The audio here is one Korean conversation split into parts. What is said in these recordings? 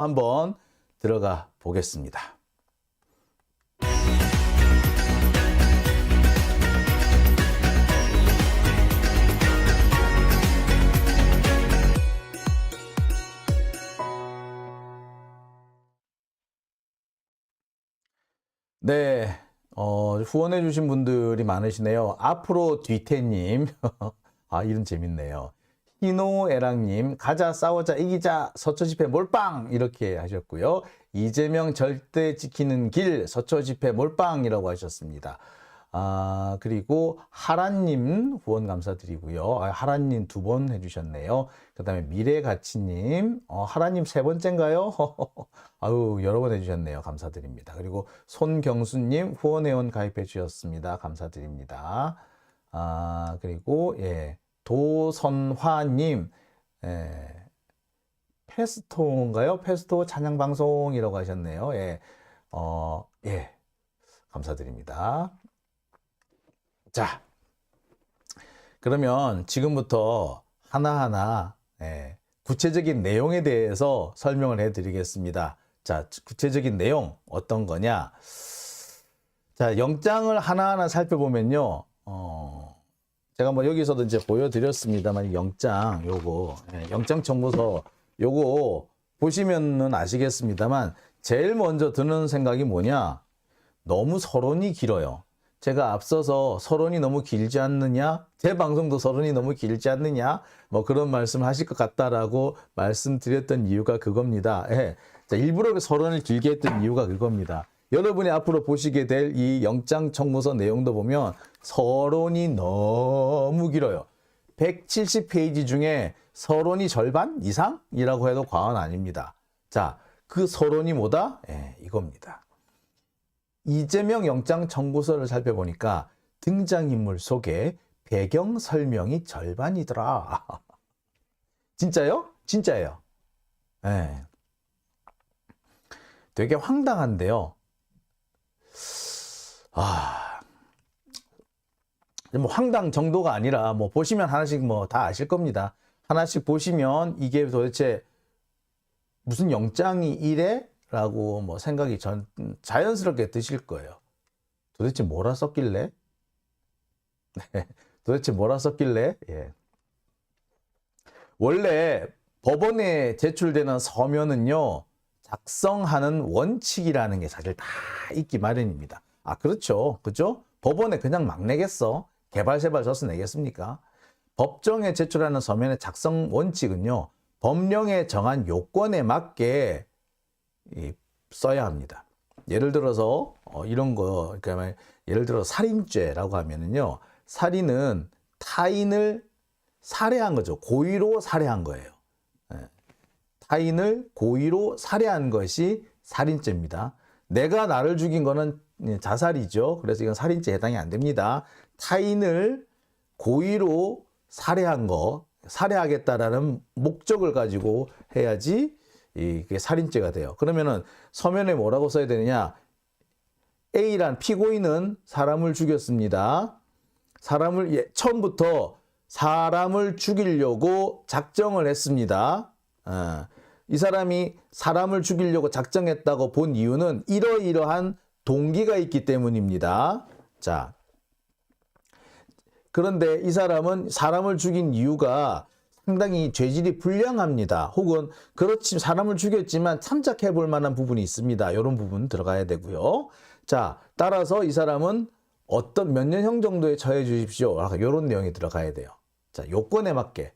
한번 들어가 보겠습니다. 네, 후원해 주신 분들이 많으시네요. 앞으로 뒤태님, 아, 이름 재밌네요. 희노애랑님, 가자, 싸우자, 이기자, 서초 집회 몰빵! 이렇게 하셨고요. 이재명 절대 지키는 길, 서초 집회 몰빵이라고 하셨습니다. 아, 그리고 하란님 후원 감사드리고요. 아, 하란님 2번 해주셨네요. 그 다음에 미래가치님, 하란님 3번째인가요? 아유, 여러 번 해주셨네요. 감사드립니다. 그리고 손경수님 후원회원 가입해 주셨습니다. 감사드립니다. 아, 그리고, 예, 도선화님, 예, 페스토인가요? 페스토 찬양방송이라고 하셨네요. 예, 예, 감사드립니다. 자, 그러면 지금부터 하나하나 구체적인 내용에 대해서 설명을 해드리겠습니다. 자, 구체적인 내용 어떤 거냐? 자, 영장을 하나하나 살펴보면요. 제가 뭐 여기서도 이제 보여드렸습니다만 영장 요거 영장 청구서 요거 보시면은 아시겠습니다만 제일 먼저 드는 생각이 뭐냐? 너무 서론이 길어요. 제가 앞서서 서론이 너무 길지 않느냐? 제 방송도 서론이 너무 길지 않느냐? 뭐 그런 말씀 하실 것 같다라고 말씀드렸던 이유가 그겁니다. 예. 자, 일부러 서론을 길게 했던 이유가 그겁니다. 여러분이 앞으로 보시게 될 이 영장 청구서 내용도 보면 서론이 너무 길어요. 170페이지 중에 서론이 절반 이상이라고 해도 과언 아닙니다. 자, 그 서론이 뭐다? 예, 이겁니다. 이재명 영장 청구서를 살펴보니까 등장인물 속에 배경 설명이 절반이더라. 진짜요? 진짜예요. 네. 되게 황당한데요. 아, 뭐 황당 정도가 아니라 뭐 보시면 하나씩 뭐 다 아실 겁니다. 하나씩 보시면 이게 도대체 무슨 영장이 이래? 라고 뭐 생각이 자연스럽게 드실 거예요. 도대체 뭐라 썼길래? 네, 도대체 뭐라 썼길래? 예. 원래 법원에 제출되는 서면은요, 작성하는 원칙이라는 게 사실 다 있기 마련입니다. 아, 그렇죠. 그죠? 법원에 그냥 막 내겠어? 개발세발 써서 내겠습니까? 법정에 제출하는 서면의 작성 원칙은요, 법령에 정한 요건에 맞게 써야 합니다. 예를 들어서 이런 거, 그러니까 예를 들어 살인죄라고 하면은요, 살인은 타인을 살해한 거죠. 고의로 살해한 거예요. 타인을 고의로 살해한 것이 살인죄입니다. 내가 나를 죽인 거는 자살이죠. 그래서 이건 살인죄에 해당이 안 됩니다. 타인을 고의로 살해한 거, 살해하겠다라는 목적을 가지고 해야지 이게 살인죄가 돼요. 그러면은 서면에 뭐라고 써야 되느냐? A란 피고인은 사람을 죽였습니다. 처음부터 사람을 죽이려고 작정을 했습니다. 이 사람이 사람을 죽이려고 작정했다고 본 이유는 이러이러한 동기가 있기 때문입니다. 자, 그런데 이 사람은 사람을 죽인 이유가 상당히 죄질이 불량합니다. 혹은 그렇지 사람을 죽였지만 참작해 볼 만한 부분이 있습니다. 이런 부분 들어가야 되고요. 자, 따라서 이 사람은 어떤 몇 년형 정도에 처해 주십시오. 이런 내용이 들어가야 돼요. 자, 요건에 맞게.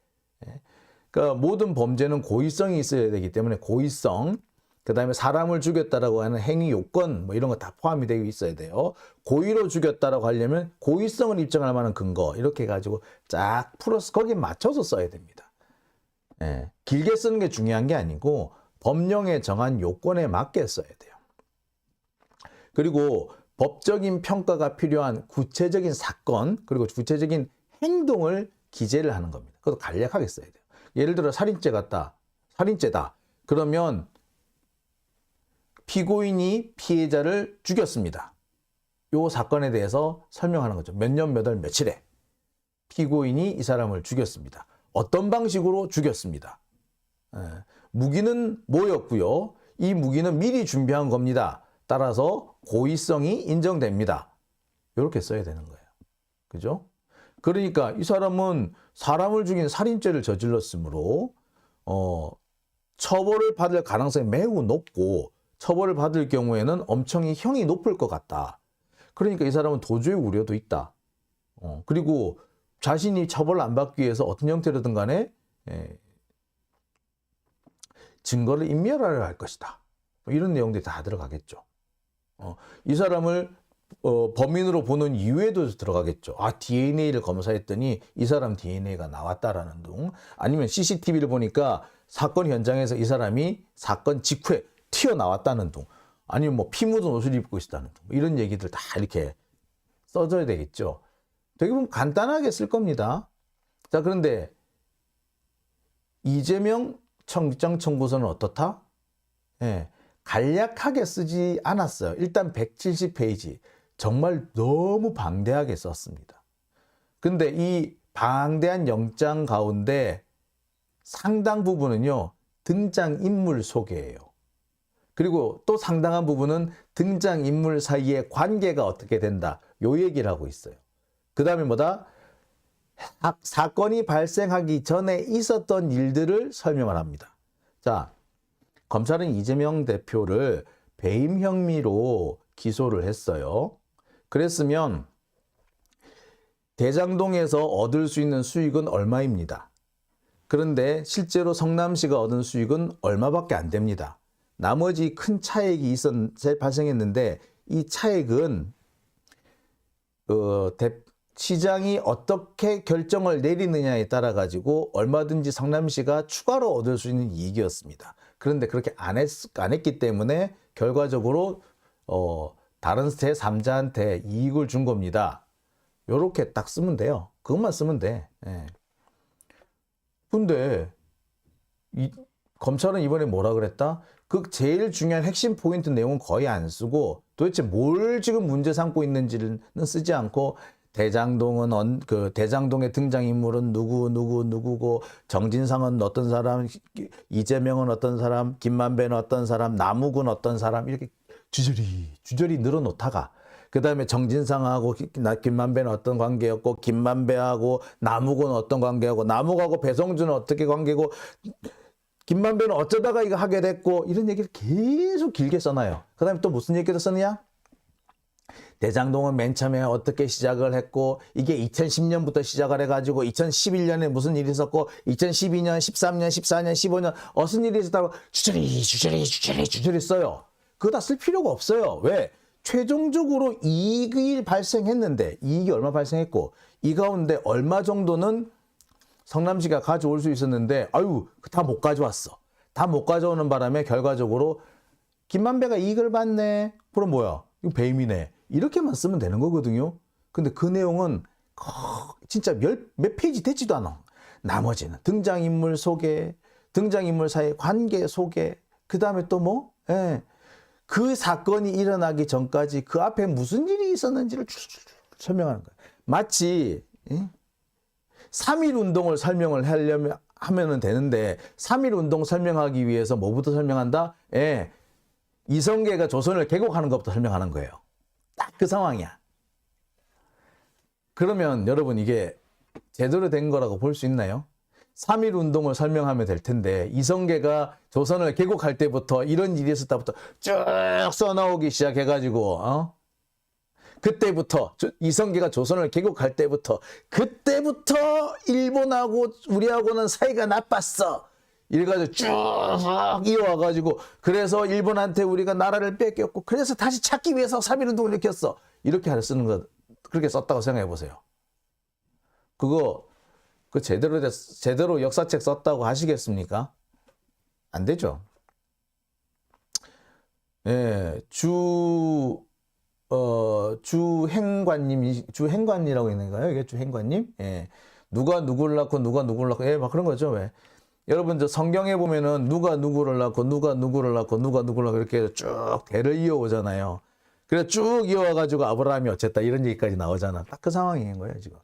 그러니까 모든 범죄는 고의성이 있어야 되기 때문에 고의성, 그 다음에 사람을 죽였다라고 하는 행위 요건 뭐 이런 거 다 포함이 되어 있어야 돼요. 고의로 죽였다라고 하려면 고의성을 입증할 만한 근거 이렇게 해가지고 쫙 풀어서 거기에 맞춰서 써야 됩니다. 예, 길게 쓰는 게 중요한 게 아니고 법령에 정한 요건에 맞게 써야 돼요. 그리고 법적인 평가가 필요한 구체적인 사건 그리고 구체적인 행동을 기재를 하는 겁니다. 그것도 간략하게 써야 돼요. 예를 들어 살인죄 같다. 살인죄다. 그러면 피고인이 피해자를 죽였습니다. 이 사건에 대해서 설명하는 거죠. 몇 년, 몇 월, 며칠에 피고인이 이 사람을 죽였습니다. 어떤 방식으로 죽였습니다. 무기는 뭐였고요. 이 무기는 미리 준비한 겁니다. 따라서 고의성이 인정됩니다. 이렇게 써야 되는 거예요. 그죠? 그러니까 이 사람은 사람을 죽인 살인죄를 저질렀으므로 처벌을 받을 가능성이 매우 높고 처벌을 받을 경우에는 엄청 형이 높을 것 같다. 그러니까 이 사람은 도주의 우려도 있다. 그리고 자신이 처벌을 안 받기 위해서 어떤 형태로든 간에 증거를 인멸하려 할 것이다. 이런 내용들이 다 들어가겠죠. 이 사람을 범인으로 보는 이유에도 들어가겠죠. 아, DNA를 검사했더니 이 사람 DNA가 나왔다라는 등, 아니면 CCTV를 보니까 사건 현장에서 이 사람이 사건 직후에 튀어나왔다는 등, 아니면 뭐 피 묻은 옷을 입고 있다는 등, 이런 얘기들 다 이렇게 써줘야 되겠죠. 되게 보면 간단하게 쓸 겁니다. 자, 그런데 이재명 영장 청구서는 어떻다? 예, 간략하게 쓰지 않았어요. 일단 170페이지. 정말 너무 방대하게 썼습니다. 근데 이 방대한 영장 가운데 상당 부분은요, 등장인물 소개예요. 그리고 또 상당한 부분은 등장인물 사이의 관계가 어떻게 된다. 요 얘기를 하고 있어요. 그 다음에 뭐다? 사건이 발생하기 전에 있었던 일들을 설명을 합니다. 자, 검찰은 이재명 대표를 배임 혐의로 기소를 했어요. 그랬으면 대장동에서 얻을 수 있는 수익은 얼마입니다. 그런데 실제로 성남시가 얻은 수익은 얼마밖에 안 됩니다. 나머지 큰 차액이 발생했는데 이 차액은 시장이 어떻게 결정을 내리느냐에 따라 가지고 얼마든지 성남시가 추가로 얻을 수 있는 이익이었습니다. 그런데 그렇게 안 했기 때문에 결과적으로 다른 제3자한테 이익을 준 겁니다. 요렇게 딱 쓰면 돼요. 그것만 쓰면 돼. 예. 근데 검찰은 이번에 뭐라 그랬다? 그 제일 중요한 핵심 포인트 내용은 거의 안 쓰고 도대체 뭘 지금 문제 삼고 있는지는 쓰지 않고 대장동은 대장동의 등장인물은 누구고 정진상은 어떤 사람, 이재명은 어떤 사람, 김만배는 어떤 사람, 남욱은 어떤 사람 이렇게 주저리 늘어놓다가 그 다음에 정진상하고 김만배는 어떤 관계였고 김만배하고 남욱은 어떤 관계하고 남욱하고 배성준은 어떻게 관계고 김만배는 어쩌다가 이거 하게 됐고 이런 얘기를 계속 길게 써놔요. 그 다음에 또 무슨 얘기를 썼느냐? 대장동은 맨 처음에 어떻게 시작을 했고 이게 2010년부터 시작을 해가지고 2011년에 무슨 일이 있었고 2012년, 13년, 14년, 15년 무슨 일이 있었다고 주저리 써요. 그거 다 쓸 필요가 없어요. 왜? 최종적으로 이익이 발생했는데 이익이 얼마 발생했고 이 가운데 얼마 정도는 성남시가 가져올 수 있었는데 아유 다 못 가져왔어. 다 못 가져오는 바람에 결과적으로 김만배가 이익을 받네. 그럼 뭐야? 이거 배임이네. 이렇게만 쓰면 되는 거거든요. 근데 그 내용은 진짜 몇 페이지 되지도 않아. 나머지는 등장인물 소개, 등장인물 사이의 관계 소개, 그 다음에 또 뭐? 예. 그 사건이 일어나기 전까지 그 앞에 무슨 일이 있었는지를 설명하는 거예요. 마치 3.1 운동을 설명을 하면은 되는데 3.1 운동 설명하기 위해서 뭐부터 설명한다? 예. 이성계가 조선을 개국하는 것부터 설명하는 거예요. 딱 그 상황이야. 그러면 여러분 이게 제대로 된 거라고 볼 수 있나요? 3.1 운동을 설명하면 될 텐데 이성계가 조선을 개국할 때부터 이런 일이 있었다부터 쭉 써나오기 시작해가지고 그때부터 이성계가 조선을 개국할 때부터 그때부터 일본하고 우리하고는 사이가 나빴어. 이래가지고 쭉 이어와가지고 그래서 일본한테 우리가 나라를 뺏겼고 그래서 다시 찾기 위해서 3.1 운동을 일으켰어. 이렇게 쓰는 거 그렇게 썼다고 생각해 보세요. 그거 제대로 역사책 썼다고 하시겠습니까? 안 되죠. 예, 주행관이라고 있는가요? 이게 주행관님? 예, 누가 누구를 낳고 예, 막 그런 거죠. 왜? 여러분 저 성경에 보면은 누가 누구를 낳고 이렇게 쭉 대를 이어오잖아요. 그래서 쭉 이어와가지고 아브라함이 어쨌다 이런 얘기까지 나오잖아. 딱 그 상황인 거예요 지금.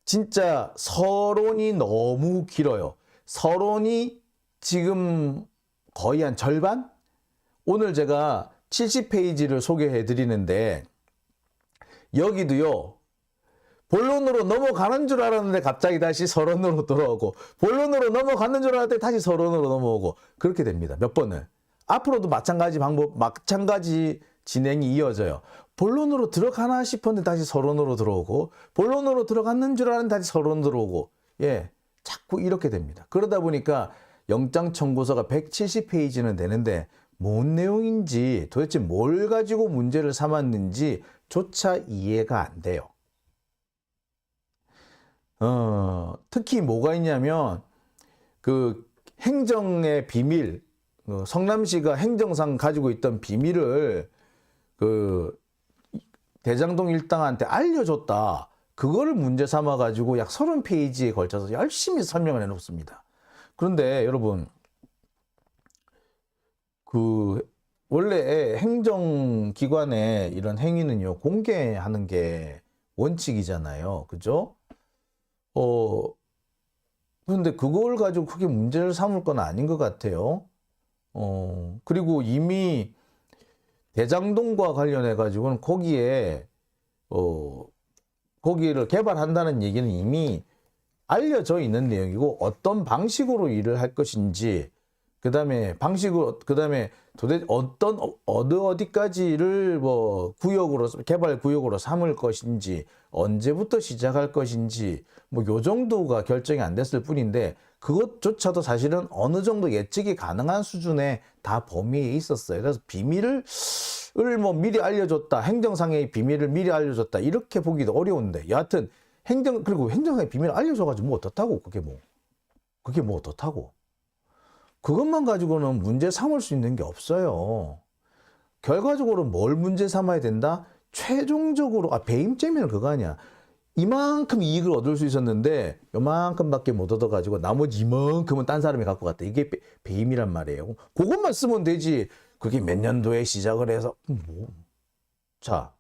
진짜 서론이 너무 길어요. 서론이 지금 거의 한 절반? 오늘 제가 70페이지를 소개해 드리는데 여기도요. 본론으로 넘어가는 줄 알았는데 갑자기 다시 서론으로 돌아오고 본론으로 넘어가는 줄 알았는데 다시 서론으로 넘어오고 그렇게 됩니다. 몇 번을. 앞으로도 마찬가지 진행이 이어져요. 본론으로 들어가나 싶었는데 다시 서론으로 들어오고 본론으로 들어갔는 줄 알았는데 다시 서론으로 들어오고 예, 자꾸 이렇게 됩니다. 그러다 보니까 영장 청구서가 170페이지는 되는데 뭔 내용인지 도대체 뭘 가지고 문제를 삼았는지 조차 이해가 안 돼요. 특히 뭐가 있냐면 그 행정의 비밀, 성남시가 행정상 가지고 있던 비밀을 그 대장동 일당한테 알려줬다. 그거를 문제 삼아 가지고 약 30페이지에 걸쳐서 열심히 설명을 해 놓습니다. 그런데 여러분 그 원래 행정기관의 이런 행위는요 공개하는 게 원칙이잖아요. 그죠? 그런데 그걸 가지고 크게 문제를 삼을 건 아닌 것 같아요. 그리고 이미 대장동과 관련해 가지고는 거기에 거기를 개발한다는 얘기는 이미 알려져 있는 내용이고 어떤 방식으로 일을 할 것인지 그다음에 도대체 어디까지를 뭐 구역으로 개발 구역으로 삼을 것인지 언제부터 시작할 것인지 뭐 요 정도가 결정이 안 됐을 뿐인데 그것조차도 사실은 어느 정도 예측이 가능한 수준의 다 범위에 있었어요. 그래서 비밀을 뭐 미리 알려줬다, 행정상의 비밀을 미리 알려줬다 이렇게 보기도 어려운데 여하튼 그리고 행정상의 비밀을 알려줘가지고 뭐 어떻다고 그게 뭐 어떻다고 그것만 가지고는 문제 삼을 수 있는 게 없어요. 결과적으로 뭘 문제 삼아야 된다? 최종적으로 배임죄면 그거 아니야. 이만큼 이익을 얻을 수 있었는데 요만큼밖에 못 얻어가지고 나머지 이만큼은 딴 사람이 갖고 갔다. 이게 배임이란 말이에요. 그것만 쓰면 되지. 그게 몇 년도에 시작을 해서 뭐. 자,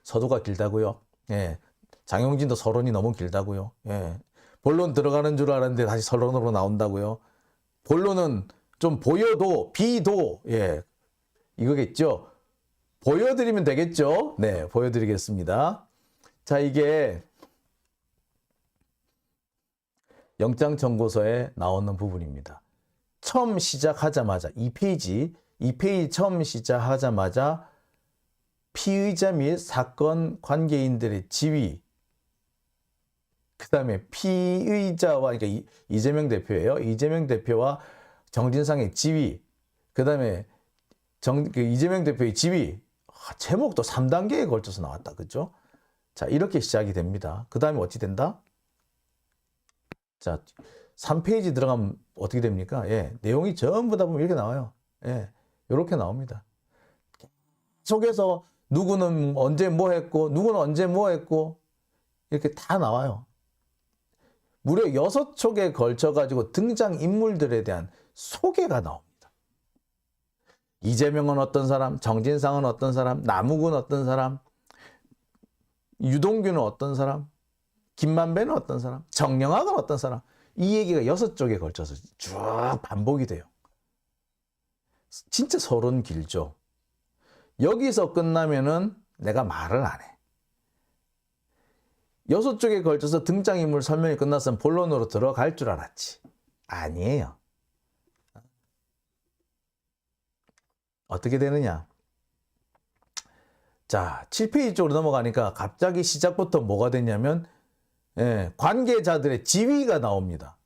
서두가 길다고요. 예, 장용진도 서론이 너무 길다고요. 예, 본론 들어가는 줄 알았는데 다시 서론으로 나온다고요. 본론은 좀 보여도 비도 예 이거겠죠. 보여드리면 되겠죠. 네, 보여드리겠습니다. 자, 이게 영장 청구서에 나오는 부분입니다. 처음 시작하자마자 2페이지 처음 시작하자마자 피의자 및 사건 관계인들의 지위, 그 다음에 피의자와 그러니까 이재명 대표예요. 이재명 대표와 정진상의 지위, 그 다음에 이재명 대표의 지위, 제목도 3단계에 걸쳐서 나왔다. 그죠? 자, 이렇게 시작이 됩니다. 그 다음에 어찌 된다? 자, 3페이지 들어가면 어떻게 됩니까? 예, 내용이 전부 다 보면 이렇게 나와요. 예, 이렇게 나옵니다. 속에서 누구는 언제 뭐 했고, 누구는 언제 뭐 했고, 이렇게 다 나와요. 무려 6촉에 걸쳐가지고 등장인물들에 대한 소개가 나옵니다. 이재명은 어떤 사람, 정진상은 어떤 사람, 남욱은 어떤 사람, 유동규는 어떤 사람, 김만배는 어떤 사람, 정영학은 어떤 사람, 이 얘기가 6쪽에 걸쳐서 쭉 반복이 돼요. 진짜 서론 길죠. 여기서 끝나면은 내가 말을 안 해. 6쪽에 걸쳐서 등장인물 설명이 끝났으면 본론으로 들어갈 줄 알았지. 아니에요. 어떻게 되느냐. 자, 7페이지 쪽으로 넘어가니까 갑자기 시작부터 뭐가 됐냐면 관계자들의 지위가 나옵니다.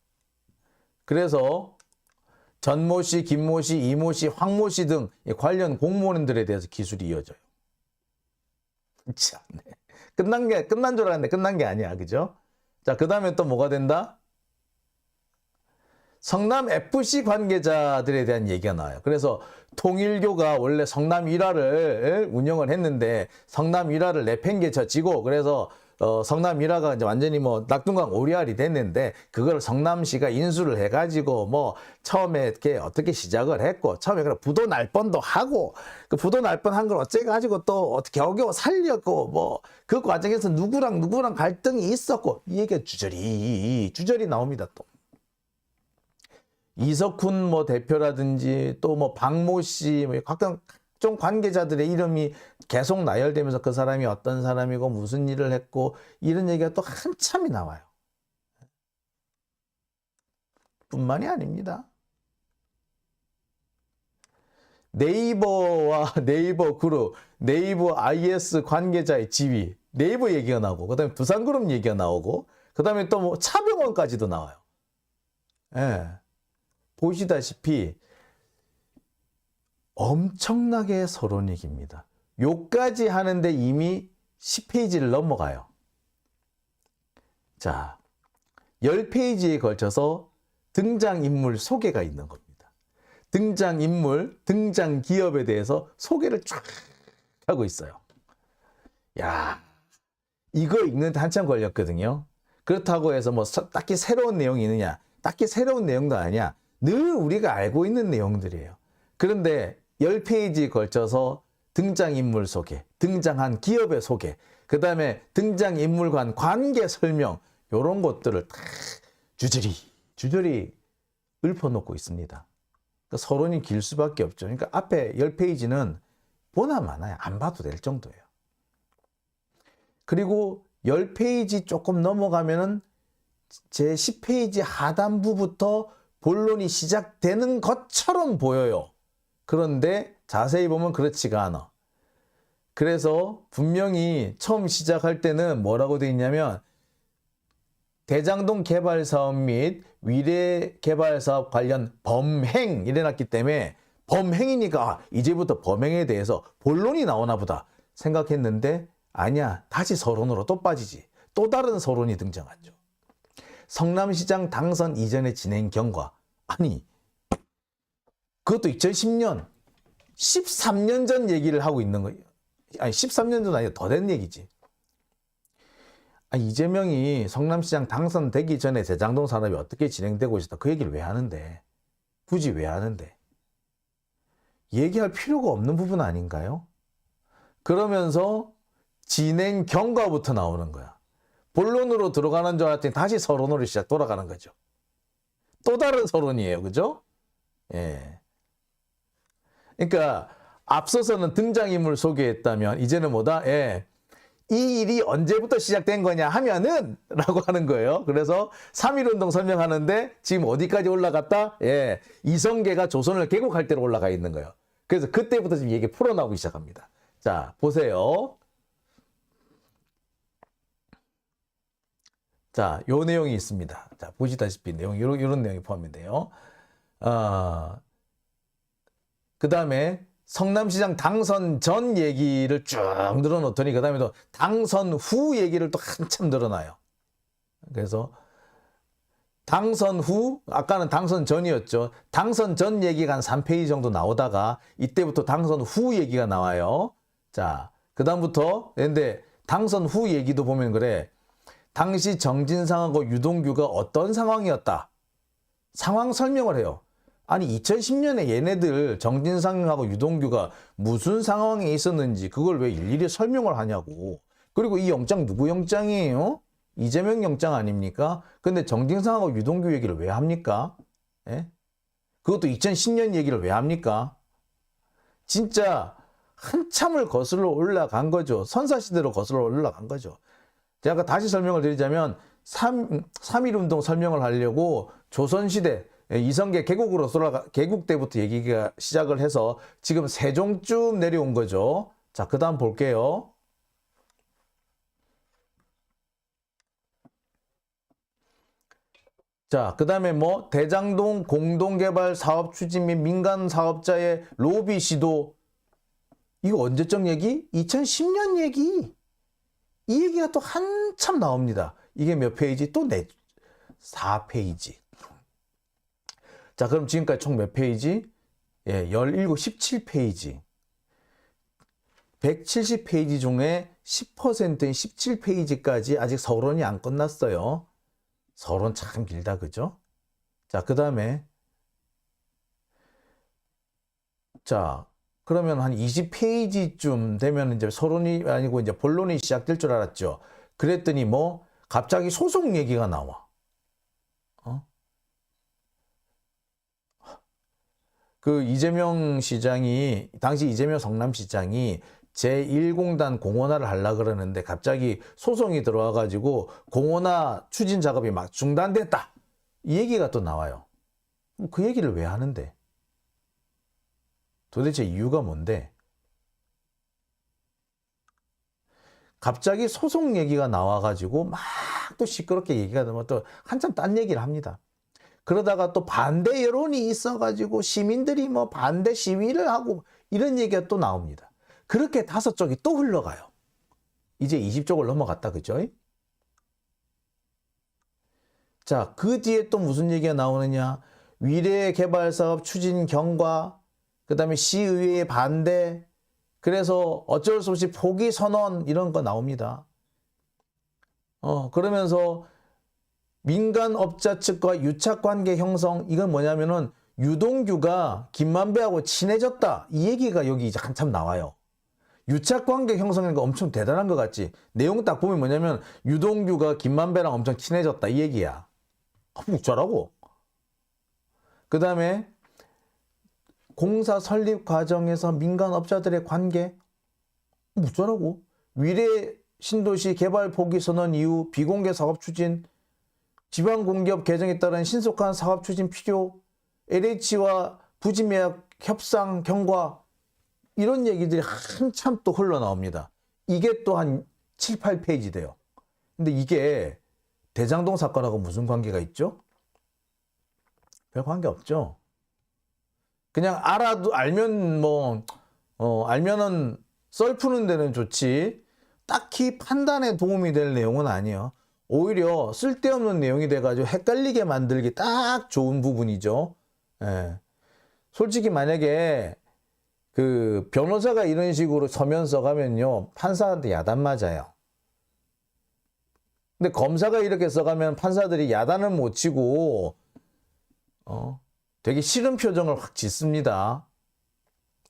그래서 전모 씨, 김모 씨, 이모 씨, 황모 씨 등 관련 공무원들에 대해서 기술이 이어져요. 참, 끝난 줄 알았는데 끝난 게 아니야. 그죠? 자, 그 다음에 또 뭐가 된다? 성남 FC 관계자들에 대한 얘기가 나와요. 그래서 통일교가 원래 성남 일화를 운영을 했는데 성남 일화를 내팽개쳐지고 그래서 성남 일화가 이제 완전히 뭐 낙동강 오리알이 됐는데 그걸 성남시가 인수를 해가지고 뭐 처음에 이렇게 어떻게 시작을 했고 처음에 그냥 부도 날 뻔도 하고 그 부도 날 뻔 한 걸 어째가지고 또 어떻게 겨우겨우 살렸고 뭐 그 과정에서 누구랑 갈등이 있었고 이 얘기가 주저리 나옵니다 또. 이석훈 뭐 대표라든지 또 뭐 박모 씨, 뭐 각종 관계자들의 이름이 계속 나열되면서 그 사람이 어떤 사람이고 무슨 일을 했고 이런 얘기가 또 한참이 나와요. 뿐만이 아닙니다. 네이버와 네이버 그룹, 네이버 IS 관계자의 지위, 네이버 얘기가 나오고, 그 다음에 두산그룹 얘기가 나오고, 그 다음에 또 뭐 차병원까지도 나와요. 예. 보시다시피 엄청나게 서론이 깁니다. 요까지 하는데 이미 10페이지를 넘어가요. 자, 10페이지에 걸쳐서 등장인물 소개가 있는 겁니다. 등장인물, 등장기업에 대해서 소개를 쫙 하고 있어요. 야, 이거 읽는데 한참 걸렸거든요. 그렇다고 해서 뭐 딱히 새로운 내용이 있느냐? 딱히 새로운 내용도 아니야. 늘 우리가 알고 있는 내용들이에요. 그런데 10페이지에 걸쳐서 등장인물 소개, 등장한 기업의 소개, 그 다음에 등장인물 간 관계 설명, 이런 것들을 다 주저리 읊어놓고 있습니다. 그러니까 서론이 길 수밖에 없죠. 그러니까 앞에 10페이지는 보나 마나야 안 봐도 될 정도예요. 그리고 10페이지 조금 넘어가면은 제 10페이지 하단부부터 본론이 시작되는 것처럼 보여요. 그런데 자세히 보면 그렇지가 않아. 그래서 분명히 처음 시작할 때는 뭐라고 돼 있냐면 대장동 개발 사업 및 위례 개발 사업 관련 범행 이래놨기 때문에 범행이니까 이제부터 범행에 대해서 본론이 나오나 보다 생각했는데 아니야. 다시 서론으로 또 빠지지. 또 다른 서론이 등장하죠. 성남시장 당선 이전의 진행 경과. 아니 그것도 2010년 13년 전 얘기를 하고 있는 거예요. 아니 13년 전 아니라 더 된 얘기지. 이재명이 성남시장 당선되기 전에 대장동 산업이 어떻게 진행되고 있었다. 그 얘기를 왜 하는데? 굳이 왜 하는데? 얘기할 필요가 없는 부분 아닌가요? 그러면서 진행 경과부터 나오는 거야. 본론으로 들어가는 줄 알았더니 다시 서론으로 돌아가는 거죠. 또 다른 서론이에요. 그죠? 예. 그러니까 앞서서는 등장인물 소개했다면 이제는 뭐다? 예. 이 일이 언제부터 시작된 거냐 하면은 라고 하는 거예요. 그래서 3.1운동 설명하는데 지금 어디까지 올라갔다? 예, 이성계가 조선을 개국할 때로 올라가 있는 거예요. 그래서 그때부터 지금 얘기 풀어나오기 시작합니다. 자, 보세요. 자, 요 내용이 있습니다. 자, 보시다시피 내용, 이런 내용이 포함된대요. 그 다음에 성남시장 당선 전 얘기를 쭉 늘어놓더니 그 다음에 또 당선 후 얘기를 또 한참 늘어놔요. 그래서 당선 후, 아까는 당선 전이었죠. 당선 전 얘기가 한 3페이지 정도 나오다가 이때부터 당선 후 얘기가 나와요. 자, 그 다음부터 근데 당선 후 얘기도 보면 그래. 당시 정진상하고 유동규가 어떤 상황이었다. 상황 설명을 해요. 아니 2010년에 얘네들 정진상하고 유동규가 무슨 상황에 있었는지 그걸 왜 일일이 설명을 하냐고. 그리고 이 영장 누구 영장이에요? 이재명 영장 아닙니까? 근데 정진상하고 유동규 얘기를 왜 합니까? 예? 그것도 2010년 얘기를 왜 합니까? 진짜 한참을 거슬러 올라간 거죠. 선사시대로 거슬러 올라간 거죠. 제가 다시 설명을 드리자면 3.1운동 설명을 하려고 조선시대 이성계 개국으로 개국 때부터 얘기가 시작을 해서 지금 세종쯤 내려온 거죠. 자, 그 다음 볼게요. 자, 그 다음에 뭐 대장동 공동개발 사업 추진 및 민간 사업자의 로비 시도. 이거 언제적 얘기? 2010년 얘기. 이 얘기가 또 한참 나옵니다. 이게 몇 페이지? 또 4페이지. 자, 그럼 지금까지 총 몇 페이지? 예, 17, 17페이지. 170페이지 중에 10%인 17페이지까지 아직 서론이 안 끝났어요. 서론 참 길다, 그죠? 자, 그 다음에 자, 그러면 한 20페이지쯤 되면 이제 서론이 아니고 이제 본론이 시작될 줄 알았죠. 그랬더니 뭐 갑자기 소송 얘기가 나와. 그 이재명 시장이, 당시 이재명 성남시장이 제1공단 공원화를 하려고 그러는데 갑자기 소송이 들어와가지고 공원화 추진 작업이 막 중단됐다. 이 얘기가 또 나와요. 그 얘기를 왜 하는데? 도대체 이유가 뭔데? 갑자기 소송 얘기가 나와가지고 막 또 시끄럽게 얘기가 되면 또 한참 딴 얘기를 합니다. 그러다가 또 반대 여론이 있어가지고 시민들이 뭐 반대 시위를 하고 이런 얘기가 또 나옵니다. 그렇게 5쪽이 또 흘러가요. 이제 20쪽을 넘어갔다, 그죠? 자, 그 뒤에 또 무슨 얘기가 나오느냐? 위례개발사업 추진 경과, 그 다음에 시의회의 반대, 그래서 어쩔 수 없이 포기 선언 이런 거 나옵니다. 그러면서 민간업자 측과 유착관계 형성, 이건 뭐냐면은 유동규가 김만배하고 친해졌다. 이 얘기가 여기 이제 한참 나와요. 유착관계 형성이니까 엄청 대단한 것 같지. 내용 딱 보면 뭐냐면 유동규가 김만배랑 엄청 친해졌다. 이 얘기야. 어쩌라고? 그 다음에 공사 설립 과정에서 민간업자들의 관계? 어쩌라고? 위례 신도시 개발 포기 선언 이후 비공개 사업 추진, 지방공기업 개정에 따른 신속한 사업 추진 필요, LH와 부지매약 협상 경과, 이런 얘기들이 한참 또 흘러나옵니다. 이게 또 한 7, 8페이지 돼요. 근데 이게 대장동 사건하고 무슨 관계가 있죠? 별 관계 없죠. 그냥 알면 알면은 썰 푸는 데는 좋지, 딱히 판단에 도움이 될 내용은 아니에요. 오히려 쓸데없는 내용이 돼가지고 헷갈리게 만들기 딱 좋은 부분이죠. 예. 솔직히 만약에 그 변호사가 이런 식으로 서면 써가면요, 판사한테 야단 맞아요. 근데 검사가 이렇게 써가면 판사들이 야단을 못 치고 되게 싫은 표정을 확 짓습니다.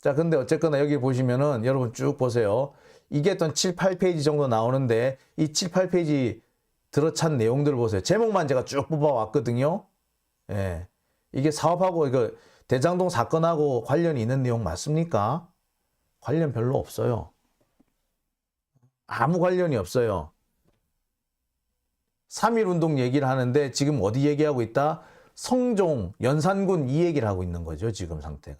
자, 근데 어쨌거나 여기 보시면은 여러분 쭉 보세요. 이게 또 7, 8페이지 정도 나오는데 이 7, 8페이지 들어찬 내용들을 보세요. 제목만 제가 쭉 뽑아왔거든요. 예. 이게 사업하고 이거 대장동 사건하고 관련이 있는 내용 맞습니까? 관련 별로 없어요. 아무 관련이 없어요. 3.1운동 얘기를 하는데 지금 어디 얘기하고 있다? 성종, 연산군 이 얘기를 하고 있는 거죠. 지금 상태가.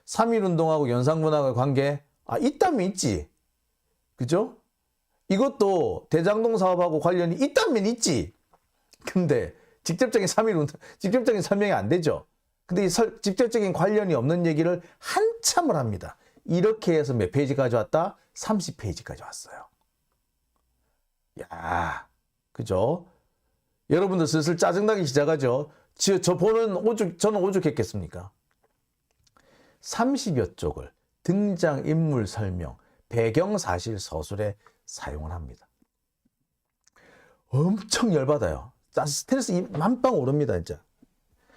3.1운동하고 연산군하고의 관계, 있다면 있지. 그죠? 이것도 대장동 사업하고 관련이 있다면 있지. 근데 직접적인 3.1운동, 직접적인 설명이 안 되죠. 근데 이 직접적인 관련이 없는 얘기를 한참을 합니다. 이렇게 해서 몇 페이지 가져왔다? 30페이지까지 왔어요. 야, 그죠? 여러분들 슬슬 짜증나기 시작하죠? 저는 오죽했겠습니까? 30여 쪽을 등장인물 설명, 배경사실 서술에 사용을 합니다. 엄청 열받아요. 스트레스 만빵 오릅니다, 진짜.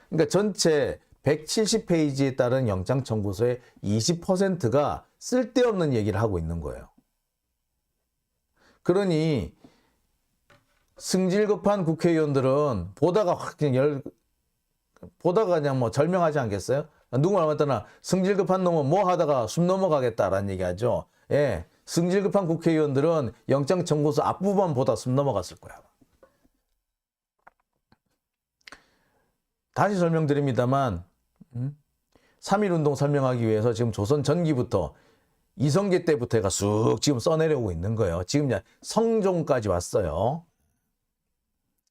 그러니까 전체 170페이지에 따른 영장 청구서의 20%가 쓸데없는 얘기를 하고 있는 거예요. 그러니 승질급한 국회의원들은 보다가 그냥 뭐 절명하지 않겠어요? 누구 말하면 승질급한 놈은 뭐 하다가 숨 넘어가겠다라는 얘기하죠. 예, 승질급한 국회의원들은 영장 청구서 앞부분 보다 숨 넘어갔을 거야. 다시 설명드립니다만 3.1운동 설명하기 위해서 지금 조선 전기부터 이성계 때부터 해가 쑥 지금 써내려오고 있는 거예요. 지금 이제 성종까지 왔어요.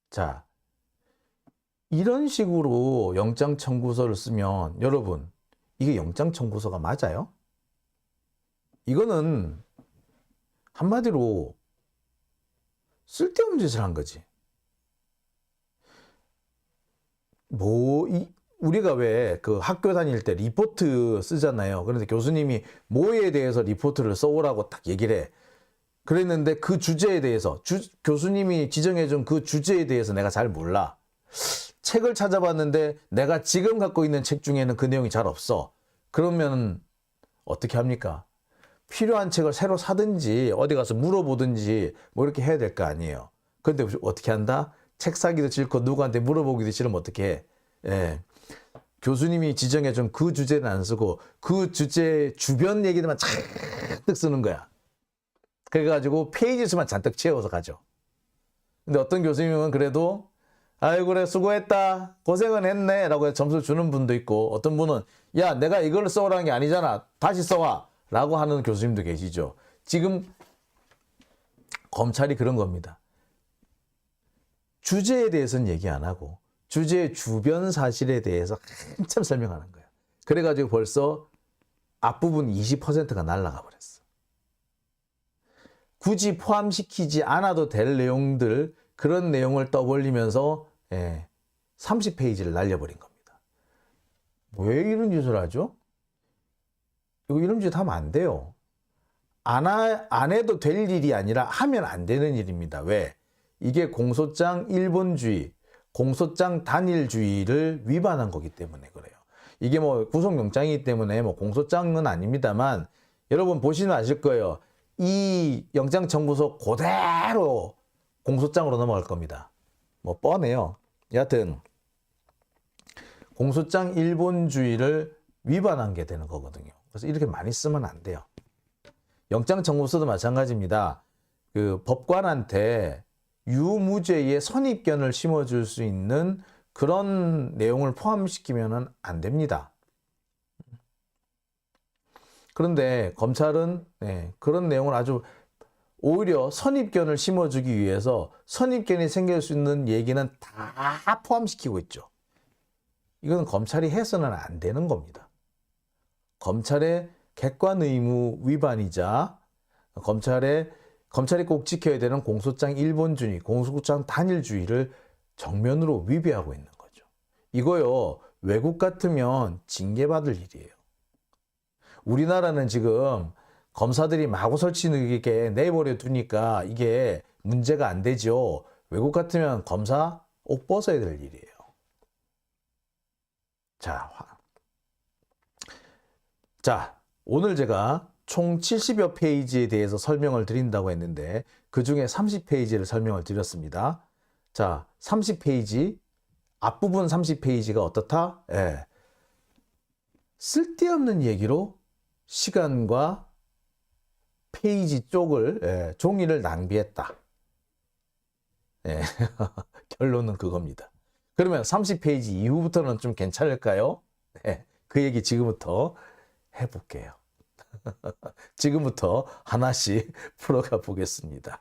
자, 이런 식으로 영장 청구서를 쓰면 여러분, 이게 영장 청구서가 맞아요? 이거는 한마디로 쓸데없는 짓을 한 거지. 우리가 왜 그 학교 다닐 때 리포트 쓰잖아요. 그런데 교수님이 뭐에 대해서 리포트를 써오라고 딱 얘기를 해. 그랬는데 그 주제에 대해서 교수님이 지정해준 그 주제에 대해서 내가 잘 몰라. 책을 찾아봤는데 내가 지금 갖고 있는 책 중에는 그 내용이 잘 없어. 그러면 어떻게 합니까? 필요한 책을 새로 사든지 어디 가서 물어보든지 뭐 이렇게 해야 될 거 아니에요. 그런데 어떻게 한다? 책 사기도 싫고 누구한테 물어보기도 싫으면 어떻게 해? 예. 교수님이 지정해준 그 주제는 안 쓰고 그 주제 주변 얘기들만 잔뜩 쓰는 거야. 그래가지고 페이지 수만 잔뜩 채워서 가죠. 근데 어떤 교수님은 그래도 아이고 그래 수고했다 고생은 했네 라고 해서 점수 주는 분도 있고, 어떤 분은 야 내가 이걸 써오라는 게 아니잖아 다시 써와 라고 하는 교수님도 계시죠. 지금 검찰이 그런 겁니다. 주제에 대해서는 얘기 안 하고 주제의 주변 사실에 대해서 한참 설명하는 거예요. 그래가지고 벌써 앞부분 20%가 날아가 버렸어. 굳이 포함시키지 않아도 될 내용들, 그런 내용을 떠벌리면서 30페이지를 날려버린 겁니다. 왜 이런 짓을 하죠? 이거 이런 짓 하면 안 돼요. 안 해도 될 일이 아니라 하면 안 되는 일입니다. 왜? 이게 공소장 일본주의, 공소장 단일주의를 위반한 거기 때문에 그래요. 이게 뭐 구속영장이기 때문에 뭐 공소장은 아닙니다만, 여러분 보시면 아실 거예요. 이 영장 청구서 그대로 공소장으로 넘어갈 겁니다. 뭐 뻔해요. 여하튼 공소장 일본주의를 위반한 게 되는 거거든요. 그래서 이렇게 많이 쓰면 안 돼요. 영장 청구서도 마찬가지입니다. 그 법관한테 유무죄의 선입견을 심어줄 수 있는 그런 내용을 포함시키면 안 됩니다. 그런데 검찰은 그런 내용을 아주 오히려 선입견을 심어주기 위해서 선입견이 생길 수 있는 얘기는 다 포함시키고 있죠. 이건 검찰이 해서는 안 되는 겁니다. 검찰의 객관 의무 위반이자 검찰이 꼭 지켜야 되는 공소장 일본주의, 공소장 단일주의를 정면으로 위배하고 있는 거죠. 이거요, 외국 같으면 징계받을 일이에요. 우리나라는 지금 검사들이 마구 설치게 내버려 두니까 이게 문제가 안 되죠. 외국 같으면 검사 옷 벗어야 될 일이에요. 자, 오늘 제가 총 70여 페이지에 대해서 설명을 드린다고 했는데 그 중에 30페이지를 설명을 드렸습니다. 자, 30페이지, 앞부분 30페이지가 어떻다? 쓸데없는 얘기로 시간과 페이지 쪽을, 종이를 낭비했다. 결론은 그겁니다. 그러면 30페이지 이후부터는 좀 괜찮을까요? 그 얘기 지금부터 해볼게요. 지금부터 하나씩 풀어가 보겠습니다.